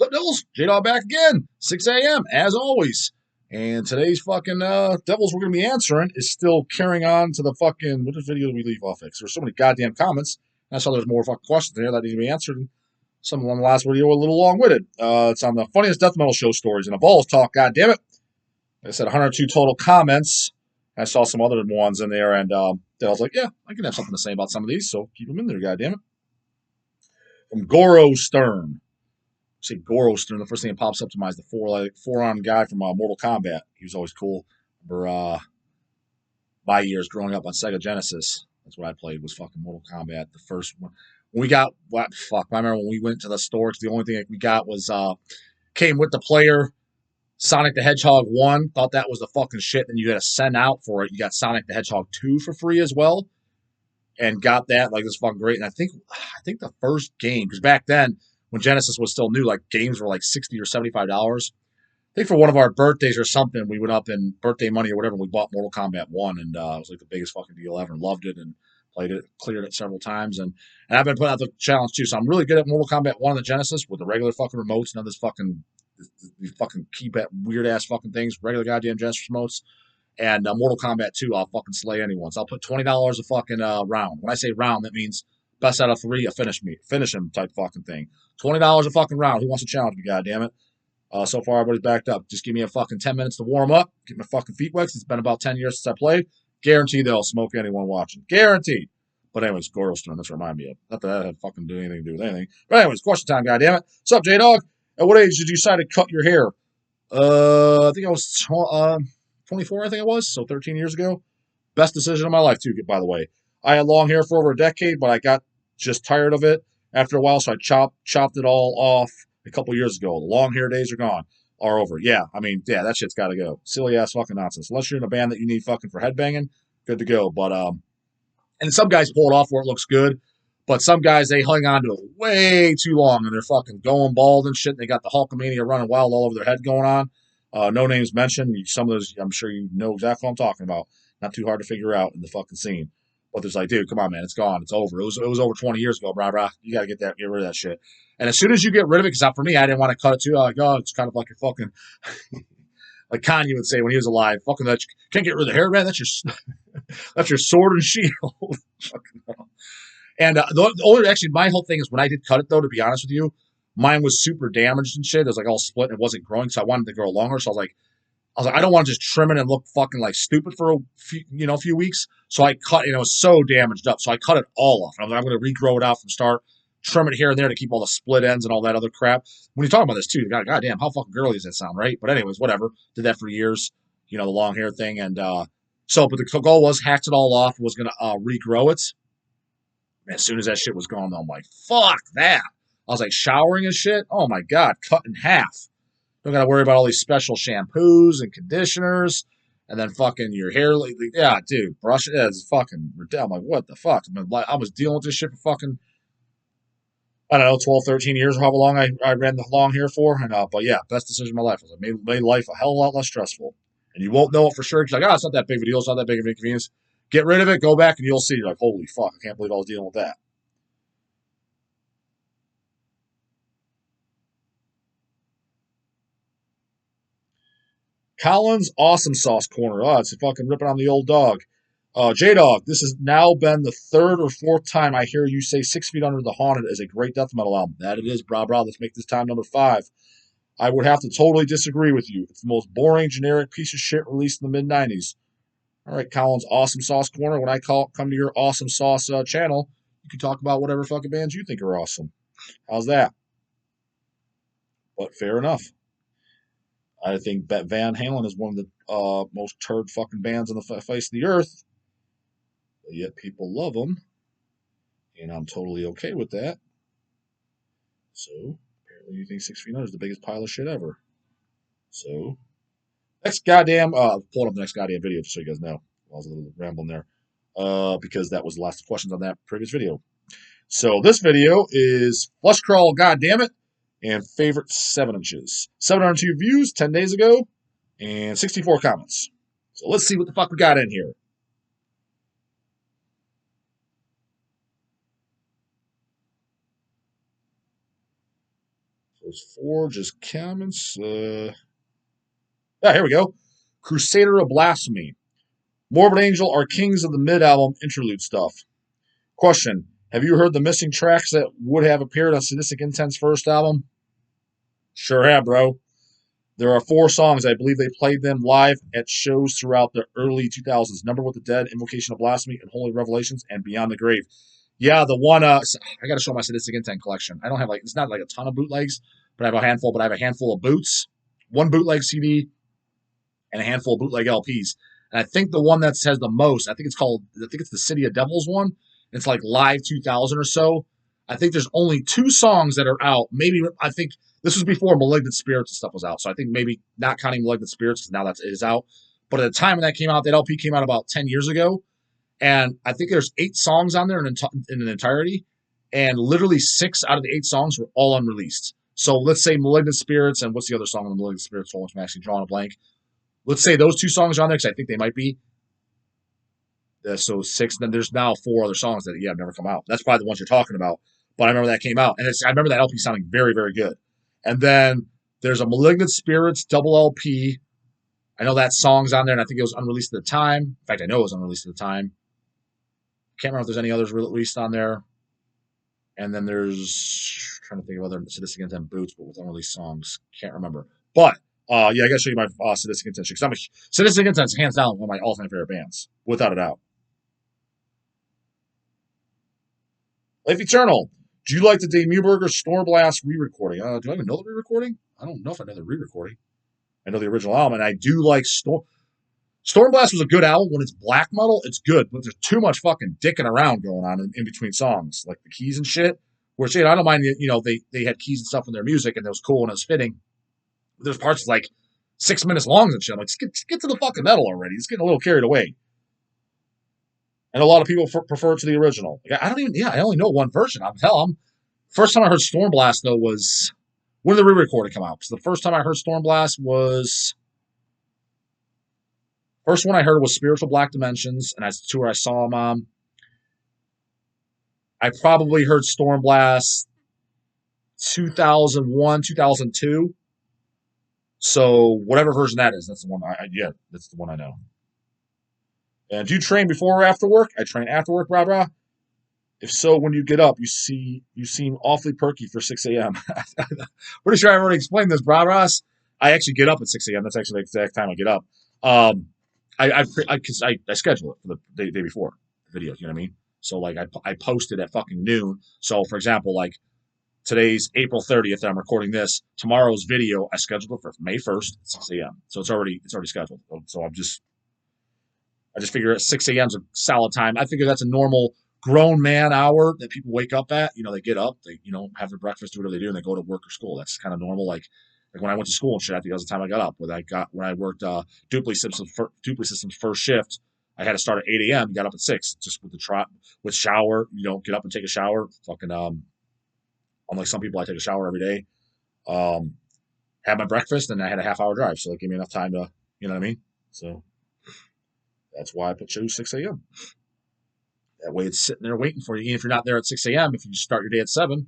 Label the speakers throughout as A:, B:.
A: Flip Devils, J-Dog back again, 6 a.m. as always. And today's fucking Devils we're going to be answering is still carrying on to the fucking, what video did we leave off at? Because there's so many goddamn comments. I saw there's more fucking questions there that need to be answered. And some of them in the last video were a little long-witted. It's on the funniest death metal show stories in a balls talk, goddammit. Like I said, 102 total comments. I saw some other ones in there, and then I was like, yeah, I can have something to say about some of these, so keep them in there, goddammit. From Goro Stern. Say Goro Stern, the first thing that pops up to mind is the four-armed guy from Mortal Kombat. He was always cool. Remember my years growing up on Sega Genesis. That's what I played, was fucking Mortal Kombat. The first one. When we got, what fuck, I remember when we went to the store, the only thing that we got was, came with the player, Sonic the Hedgehog 1. Thought that was the fucking shit. Then you had to send out for it. You got Sonic the Hedgehog 2 for free as well. And got that, like, this fucking great. And I think the first game, because back then, when Genesis was still new, like games were like $60 or $75. I think for one of our birthdays or something, we went up in birthday money or whatever, and we bought Mortal Kombat 1, and it was like the biggest fucking deal ever, and loved it, and played it, cleared it several times, and I've been putting out the challenge too, so I'm really good at Mortal Kombat 1 on the Genesis with the regular fucking remotes, none of this fucking, these fucking keypad, weird-ass fucking things, regular goddamn Genesis remotes, and Mortal Kombat 2, I'll fucking slay anyone, so I'll put $20 a fucking round. When I say round, that means best out of 3, a finish him type fucking thing. $20 a fucking round. Who wants to challenge me, goddammit? So far, everybody's backed up. Just give me a fucking 10 minutes to warm up, get my fucking feet wet. It's been about 10 years since I played. Guarantee they'll smoke anyone watching. Guaranteed. But anyways, Gorlstone, that's what reminded me of. Not that that had fucking do anything to do with anything. But anyways, question time, goddammit. What's up, J-Dog? At what age did you decide to cut your hair? I think I was 24, I think it was. So 13 years ago. Best decision of my life, too, by the way. I had long hair for over a decade, but I got just tired of it after a while, so I chopped it all off a couple years ago. The long hair days are over. Yeah, I mean, yeah, that shit's got to go. Silly ass fucking nonsense. Unless you're in a band that you need fucking for headbanging, good to go. But and some guys pull it off where it looks good, but some guys they hang on to it way too long and they're fucking going bald and shit. And they got the Hulkamania running wild all over their head going on. No names mentioned. Some of those, I'm sure you know exactly what I'm talking about. Not too hard to figure out in the fucking scene. But there's like, dude, come on, man, it's gone, it's over. It was over 20 years ago, brah. You gotta get rid of that shit. And as soon as you get rid of it, because for me, I didn't want to cut it too. Like, oh, it's kind of like your fucking, like Kanye would say when he was alive, fucking that, you can't get rid of the hair, man. That's your sword and shield. And actually, my whole thing is when I did cut it though, to be honest with you, mine was super damaged and shit. It was like all split and it wasn't growing, so I wanted to grow longer. So I was like, I don't want to just trim it and look fucking like stupid for a few weeks. So I cut, and it was so damaged up. So I cut it all off. And I was like, I'm going to regrow it out from start, trim it here and there to keep all the split ends and all that other crap. When you talk about this too, goddamn, how fucking girly does that sound, right? But anyways, whatever. Did that for years, the long hair thing. And but the goal was hacked it all off, was going to regrow it. And as soon as that shit was gone, I'm like, fuck that. I was like showering and shit. Oh my God, cut in half. Don't got to worry about all these special shampoos and conditioners, and then fucking your hair. Yeah, dude, brush it. It's fucking. I'm like, what the fuck? I was dealing with this shit for fucking, I don't know, 12, 13 years, or however long I ran the long hair for. And but yeah, best decision of my life. I was like, made life a hell of a lot less stressful. And you won't know it for sure. Because like, it's not that big of a deal. It's not that big of an inconvenience. Get rid of it. Go back, and you'll see. You're like, holy fuck! I can't believe I was dealing with that. Collins Awesome Sauce Corner. Oh, it's fucking ripping on the old dog. J-Dog, this has now been the third or fourth time I hear you say 6 Feet Under the Haunted is a great death metal album. That it is, brah. Let's make this time number 5. I would have to totally disagree with you. It's the most boring, generic piece of shit released in the mid-90s. All right, Collins Awesome Sauce Corner. When I come to your Awesome Sauce channel, you can talk about whatever fucking bands you think are awesome. How's that? But fair enough. I think Van Halen is one of the most turd fucking bands on the face of the earth. But yet people love them. And I'm totally okay with that. So, apparently you think 6 Feet Under is the biggest pile of shit ever. So, next goddamn, pulling up the next goddamn video just so you guys know. I was a little rambling there. Because that was the last questions on that previous video. So, this video is Flush Crawl, goddammit. And favorite 7 inches. 702 views 10 days ago, and 64 comments. So let's see what the fuck we got in here. Those 4 just comments. Yeah, here we go. Crusader of Blasphemy. Morbid Angel are kings of the mid-album interlude stuff. Question. Have you heard the missing tracks that would have appeared on Sadistic Intent's first album? Sure have, bro. There are 4 songs. I believe they played them live at shows throughout the early 2000s. Number with the Dead, Invocation of Blasphemy, and Holy Revelations, and Beyond the Grave. Yeah, the one, I got to show my Sadistic Intent collection. I don't have, it's not like a ton of bootlegs, but I have a handful of boots, 1 bootleg CD, and a handful of bootleg LPs. And I think the one that has the most, I think it's the City of Devils one. It's like Live 2000 or so. I think there's only 2 songs that are out. Maybe, I think this was before Malignant Spirits and stuff was out. So I think maybe not counting Malignant Spirits because now that is out. But at the time when that came out, that LP came out about 10 years ago. And I think there's 8 songs on there in an entirety. And literally 6 out of the 8 songs were all unreleased. So let's say Malignant Spirits and what's the other song on the Malignant Spirits one, which I'm actually drawing a blank. Let's say those 2 songs are on there because I think they might be. So 6, then there's now 4 other songs that, have never come out. That's probably the ones you're talking about. But I remember that came out. And I remember that LP sounding very, very good. And then there's a Malignant Spirits double LP. I know that song's on there, and I think it was unreleased at the time. In fact, I know it was unreleased at the time. Can't remember if there's any others released on there. And then there's, trying to think of other Sadistic Intent boots, but with unreleased songs. Can't remember. But, I got to show you my Sadistic Intent shit. Because Sadistic Intent's hands down one of my all-time favorite bands, without a doubt. Life Eternal. Do you like the Dave Muberger Stormblast re-recording? Do I even know the re-recording? I don't know if I know the re-recording. I know the original album, and I do like Stormblast was a good album. When it's black metal, it's good, but there's too much fucking dicking around going on in between songs, like the keys and shit. Which, I don't mind, they had keys and stuff in their music, and it was cool and it was fitting. But there's parts like 6 minutes long and shit. I'm like, just get to the fucking metal already. It's getting a little carried away. And a lot of people prefer it to the original. I only know one version. First time I heard Stormblast, though, was when did the re-recording come out? Because the first time I heard Stormblast was... First one I heard was Spiritual Black Dimensions, and that's the tour I saw him on. I probably heard Stormblast 2001, 2002. So whatever version that is, that's the one that's the one I know. And do you train before or after work? I train after work, brah brah. If so, when you get up, you seem awfully perky for 6 a.m. Pretty sure I already explained this, brah brahs. I actually get up at 6 a.m. That's actually the exact time I get up. I schedule it for the day before the videos. You know what I mean? So like I post it at fucking noon. So for example, like today's April 30th that I'm recording this. Tomorrow's video I scheduled it for May 1st at 6 a.m. So it's already scheduled. So I just figure 6 a.m. is a solid time. I figure that's a normal grown man hour that people wake up at. They get up, they have their breakfast, do whatever they do, and they go to work or school. That's kind of normal. Like when I went to school and shit, I think that was the time I got up. When I worked Dupley Systems first shift, I had to start at 8 a.m. Got up at 6, just with shower. Get up and take a shower. Fucking unlike some people, I take a shower every day. Had my breakfast, and I had a half-hour drive, so it gave me enough time to, you know what I mean. So that's why I chose 6 a.m. That way, it's sitting there waiting for you. Even if you're not there at 6 a.m., if you just start your day at 7,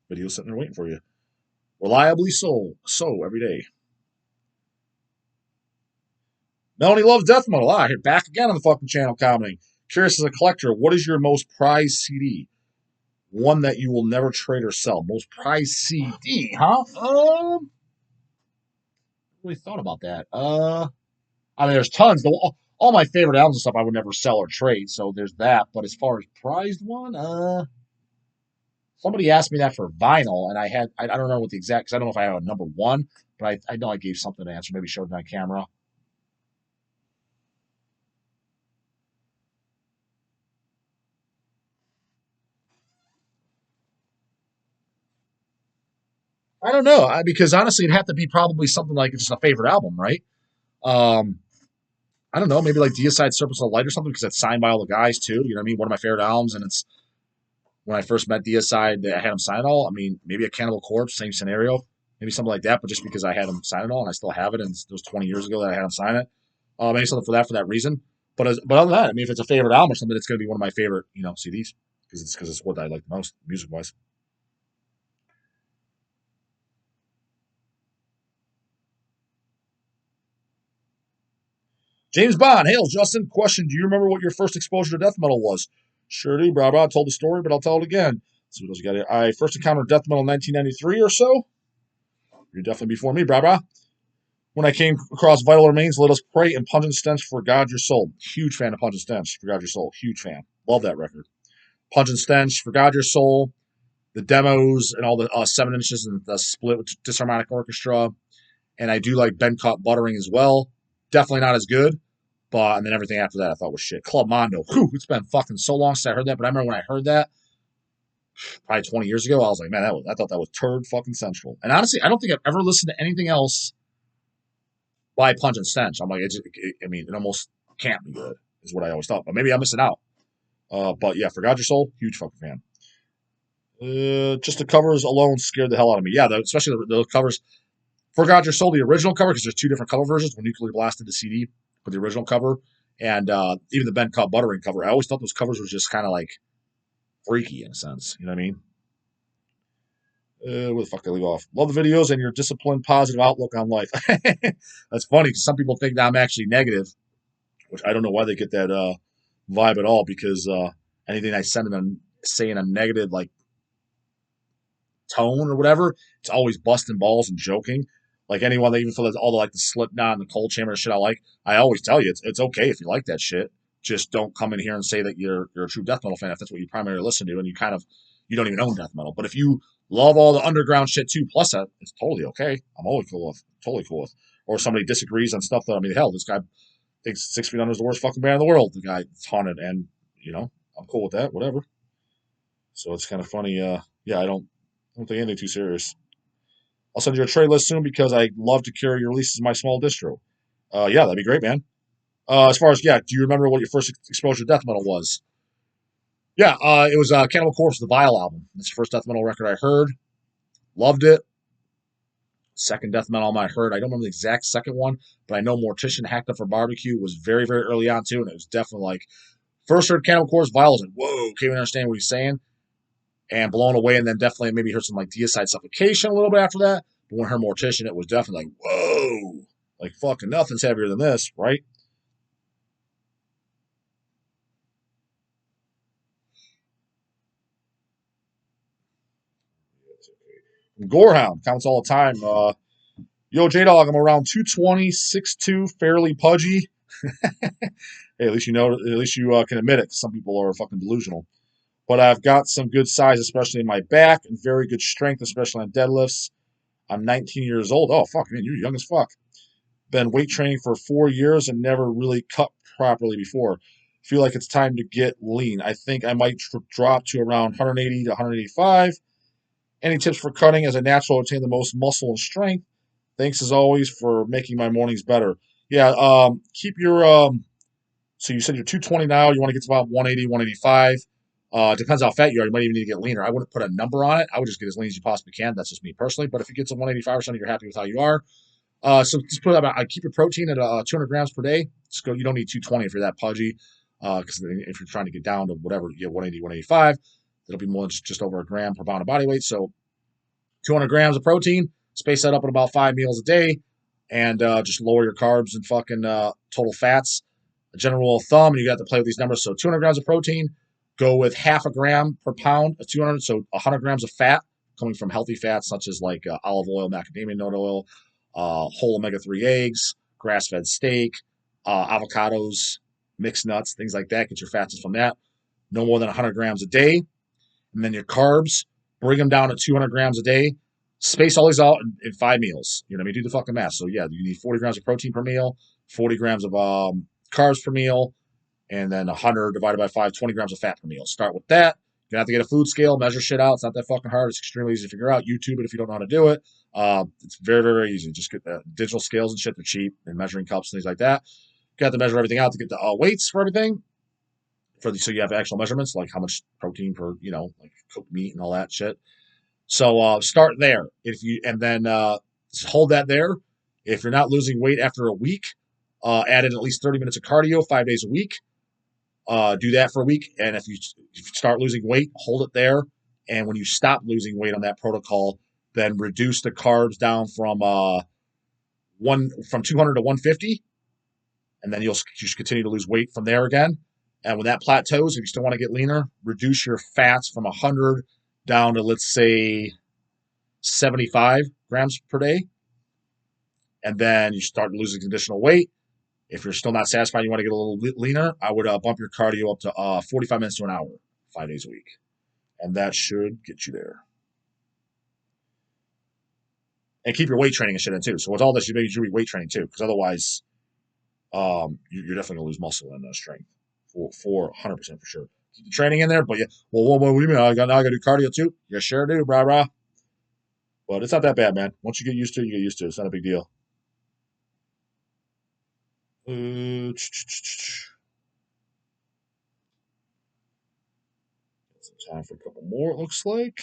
A: video's sitting there waiting for you. Reliably so every day. Melanie loves death metal. Here back again on the fucking channel commenting. Curious as a collector, what is your most prized CD? One that you will never trade or sell. Most prized CD, huh? Really thought about that. There's tons. All my favorite albums and stuff I would never sell or trade, so there's that. But as far as prized one, somebody asked me that for vinyl, and I don't know what the exact, because I don't know if I have a number one, but I know I gave something to answer. Maybe showed it on camera. I don't know, because honestly, it'd have to be probably something like it's just a favorite album, right? I don't know, maybe like Deicide Serpents of Light or something, because it's signed by all the guys too. You know what I mean? One of my favorite albums, and it's when I first met Deicide, I had him sign it all. I mean, maybe a Cannibal Corpse, same scenario, maybe something like that, but just because I had him sign it all, and I still have it, and it was 20 years ago that I had him sign it. Maybe something for that reason. But other than that, I mean, if it's a favorite album or something, it's going to be one of my favorite, CDs, because it's what I like the most, music wise. James Bond, hail Justin. Question: do you remember what your first exposure to death metal was? Sure do, bro. I told the story, but I'll tell it again. So what else you got here? I first encountered death metal in 1993 or so. You're definitely before me, brah. When I came across Vital Remains, Let Us Pray, and Pungent Stench for God Your Soul. Huge fan of Pungent Stench for God Your Soul. Huge fan. Love that record. Pungent Stench for God Your Soul. The demos and all the 7 inches and the split with Disharmonic Orchestra. And I do like Ben Cut Buttering as well. Definitely not as good. But and then everything after that I thought was shit. Club Mondo. Whew, it's been fucking so long since I heard that. But I remember when I heard that, probably 20 years ago, I was like, man, I thought that was turd fucking central. And honestly, I don't think I've ever listened to anything else by Pungent Stench. I'm like, it almost can't be good, is what I always thought. But maybe I'm missing out. But yeah, For God Your Soul, huge fucking fan. Just the covers alone scared the hell out of me. Yeah, especially the covers. For God Your Soul, the original cover, because there's 2 different cover versions. When Nuclear Blasted the CD for the original cover, and even the Ben Cut Buttering cover. I always thought those covers were just kind of like freaky in a sense. You know what I mean? Where the fuck did I leave off? Love the videos and your disciplined, positive outlook on life. That's funny because some people think that I'm actually negative, which I don't know why they get that vibe at all. Because anything I say in a negative like tone or whatever, it's always busting balls and joking. Like anyone that even feels all the like the Slipknot and the Cold Chamber shit I like, I always tell you it's okay if you like that shit. Just don't come in here and say that you're a true death metal fan if that's what you primarily listen to, and you don't even own death metal. But if you love all the underground shit too, plus that, it's totally okay. I'm always totally cool with. Or somebody disagrees on stuff that hell, this guy thinks 6 Feet Under is the worst fucking band in the world. The guy taunted, and I'm cool with that. Whatever. So it's kind of funny. Yeah, I don't take anything too serious. I'll send you a tray list soon because I love to carry your releases in my small distro. Yeah, that'd be great, man. As far as, do you remember what your first exposure to death metal was? Yeah, it was Cannibal Corpse, the Vile album. It's the first death metal record I heard. Loved it. Second death metal album I heard. I don't remember the exact second one, but I know Mortician Hacked Up for Barbecue was very, very early on too, and it was definitely like, first heard Cannibal Corpse, Vile, I was like, whoa, can't even understand what he's saying. And blown away, and then definitely maybe heard some like Deicide Suffocation a little bit after that. But when I heard Mortician, it was definitely like, whoa, like fucking nothing's heavier than this, right? Gorehound counts all the time. Yo, J Dog, I'm around 220, 6'2", fairly pudgy. Hey, at least you know. At least you can admit it. Some people are fucking delusional. But I've got some good size, especially in my back, and very good strength, especially on deadlifts. I'm 19 years old. Oh, fuck, man, you're young as fuck. Been weight training for 4 years and never really cut properly before. Feel like it's time to get lean. I think I might drop to around 180 to 185. Any tips for cutting as a natural to attain the most muscle and strength? Thanks as always for making my mornings better. Yeah, keep your so you said you're 220 now, you want to get to about 180, 185. Depends how fat you are. You might even need to get leaner. I wouldn't put a number on it. I would just get as lean as you possibly can. That's just me personally. But if you get to 185 or something, you're happy with how you are. So just put about. I keep your protein at 200 grams per day. Just go. You don't need 220 if you're that pudgy. Because if you're trying to get down to whatever, you get 180, 185. It'll be more than just over a gram per pound of body weight. So 200 grams of protein. Space that up at about 5 meals a day, and just lower your carbs and fucking total fats. A general rule of thumb, and you got to play with these numbers. So 200 grams of protein, go with half a gram per pound of 200. So 100 grams of fat coming from healthy fats such as like olive oil, macadamia nut oil, whole omega-3 eggs, grass-fed steak, avocados, mixed nuts, things like that. Get your fats from that. No more than 100 grams a day. And then your carbs, bring them down to 200 grams a day. Space all these out in 5 meals. You know what I mean? Do the fucking math. So, yeah, you need 40 grams of protein per meal, 40 grams of carbs per meal, and then 100 divided by 5, 20 grams of fat per meal. Start with that. You're going to have to get a food scale, measure shit out. It's not that fucking hard. It's extremely easy to figure out. YouTube it if you don't know how to do it. It's very, very, very easy. Just get the digital scales and shit. They're cheap, and measuring cups and things like that. You have to measure everything out to get the weights for everything. So you have actual measurements, like how much protein per, like cooked meat and all that shit. So start there. And then hold that there. If you're not losing weight after a week, add in at least 30 minutes of cardio 5 days a week. Do that for a week, and if you start losing weight, hold it there. And when you stop losing weight on that protocol, then reduce the carbs down from 200 to 150, and then you'll just continue to lose weight from there again. And when that plateaus, if you still want to get leaner, reduce your fats from 100 down to, let's say, 75 grams per day. And then you start losing additional weight. If you're still not satisfied, you want to get a little leaner, I would bump your cardio up to 45 minutes to an hour, 5 days a week. And that should get you there. And keep your weight training and shit in too. So with all this, you make sure you weight training too, because otherwise, you're definitely gonna lose muscle and strength for 100% for sure. Keep the training in there, but yeah. Well, what do you mean? I gotta do cardio too. You sure do, brah. But it's not that bad, man. Once you get used to it, you get used to it. It's not a big deal. Some time for a couple more. It looks like.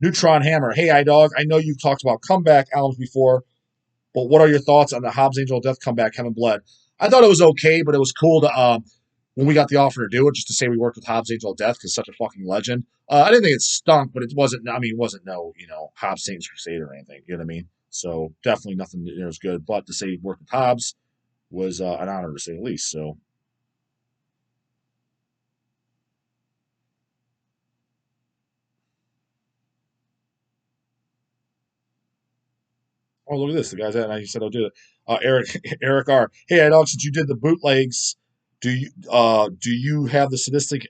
A: Neutron Hammer. Hey, iDog. I know you've talked about comeback albums before, but what are your thoughts on the Hobbs Angel of Death comeback, Heaven Blood? I thought it was okay, but it was cool to when we got the offer to do it, just to say we worked with Hobbs Angel of Death because such a fucking legend. I didn't think it stunk, but it wasn't. I mean, it wasn't no Hobbs Satan's Crusade or anything. You know what I mean? So definitely nothing as good. But to say we worked with Hobbs was an honor to say the least. So. Oh, look at this. The guy's at, and he said, I'll do it. Eric R. Hey, iDog, since you did the bootlegs, do you have the Sadistic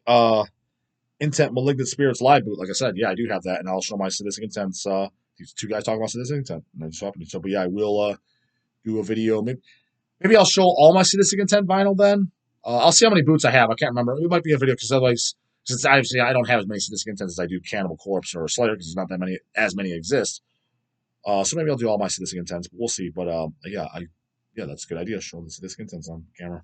A: Intent Malignant Spirits live boot? Like I said, yeah, I do have that, and I'll show my Sadistic Intents. These two guys talking about Sadistic Intent. And I just happened to. So, but yeah, I will do a video. Maybe I'll show all my Sadistic Intent vinyl then. I'll see how many boots I have. I can't remember. It might be a video because otherwise, since obviously I don't have as many Sadistic Intents as I do Cannibal Corpse or Slayer because there's not that many as many exist. So maybe I'll do all my Sadistic Intents. But we'll see. But yeah, that's a good idea. Show the Sadistic Intents on camera.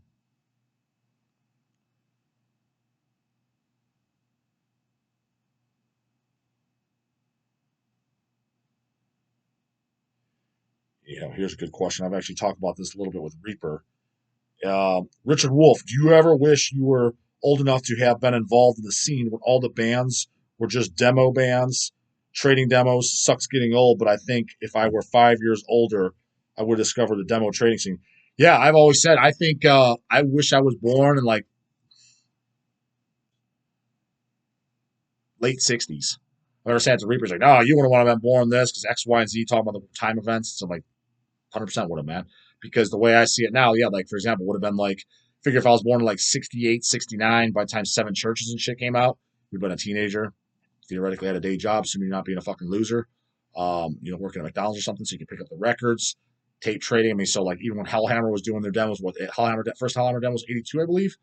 A: Yeah, here's a good question. I've actually talked about this a little bit with Reaper. Richard Wolf, do you ever wish you were old enough to have been involved in the scene when all the bands were just demo bands, trading demos? Sucks getting old, but I think if I were 5 years older, I would discover the demo trading scene. Yeah, I've always said I think I wish I was born in like late '60s. I understand the Reaper's like, no, you wouldn't want to have been born this because X, Y, and Z talking about the time events. So I'm like, 100% would have, man. Because the way I see it now, yeah, like, for example, would have been like, figure if I was born in like 68, 69, by the time Seven Churches and shit came out, we'd been a teenager, theoretically had a day job, assuming you're not being a fucking loser, working at McDonald's or something, so you could pick up the records, tape trading. I mean, so like, even when Hellhammer was doing their demos, first Hellhammer demo was 82, I believe.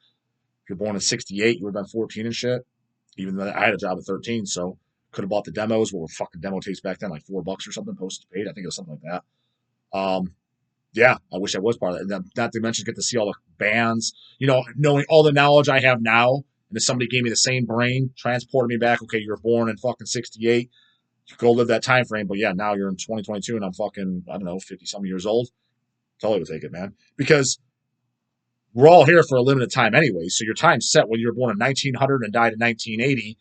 A: If you're born in 68, you would have been 14 and shit. Even though I had a job at 13, so could have bought the demos. What were fucking demo tapes back then, like $4 or something, postage paid. I think it was something like that. Yeah, I wish I was part of that. Not to mention get to see all the bands, knowing all the knowledge I have now. And if somebody gave me the same brain, transported me back, okay, you're born in fucking 68, you go live that time frame. But yeah, now you're in 2022 and I'm fucking, I don't know, 50 some years old. Totally would take it, man. Because we're all here for a limited time anyway. So your time's set whether you're born in 1900 and died in 1980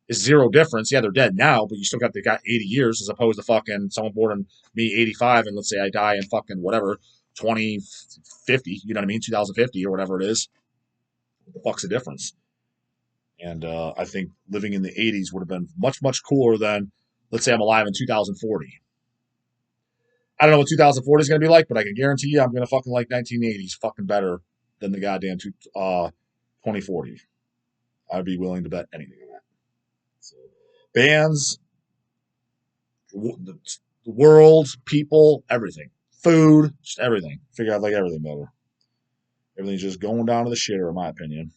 A: is zero difference. Yeah, they're dead now, but you still got 80 years as opposed to fucking someone born in me 85 and let's say I die in fucking whatever 2050. You know what I mean? 2050 or whatever it is. What the fuck's the difference? And I think living in the 80s would have been much cooler than let's say I'm alive in 2040. I don't know what 2040 is going to be like, but I can guarantee you I'm going to fucking like 1980s fucking better than the goddamn 2040. I'd be willing to bet anything on that. So, bands, the world, people, everything, food, just everything. Figure out like everything better. Everything's just going down to the shitter, in my opinion.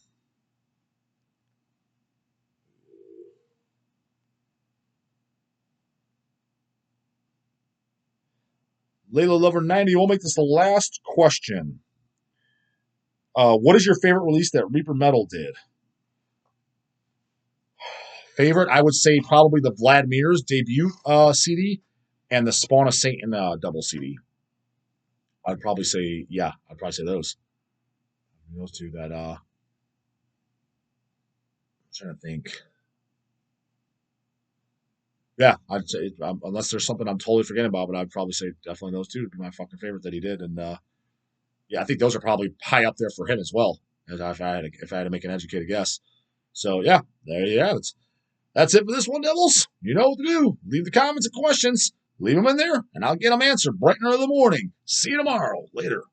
A: Layla Lover 90, we'll make this the last question. What is your favorite release that Reaper Metal did? Favorite, I would say probably the Vladimir's debut CD and the Spawn of Satan double CD. I'd probably say those. Those two that I'm trying to think. Yeah, I'd say unless there's something I'm totally forgetting about, but I'd probably say definitely those two would be my fucking favorite that he did. And yeah, I think those are probably high up there for him as well. As if I had to make an educated guess. So yeah, there you have it. That's it for this one, Devils. You know what to do. Leave the comments and questions. Leave them in there, and I'll get them answered bright and early in the morning. See you tomorrow. Later.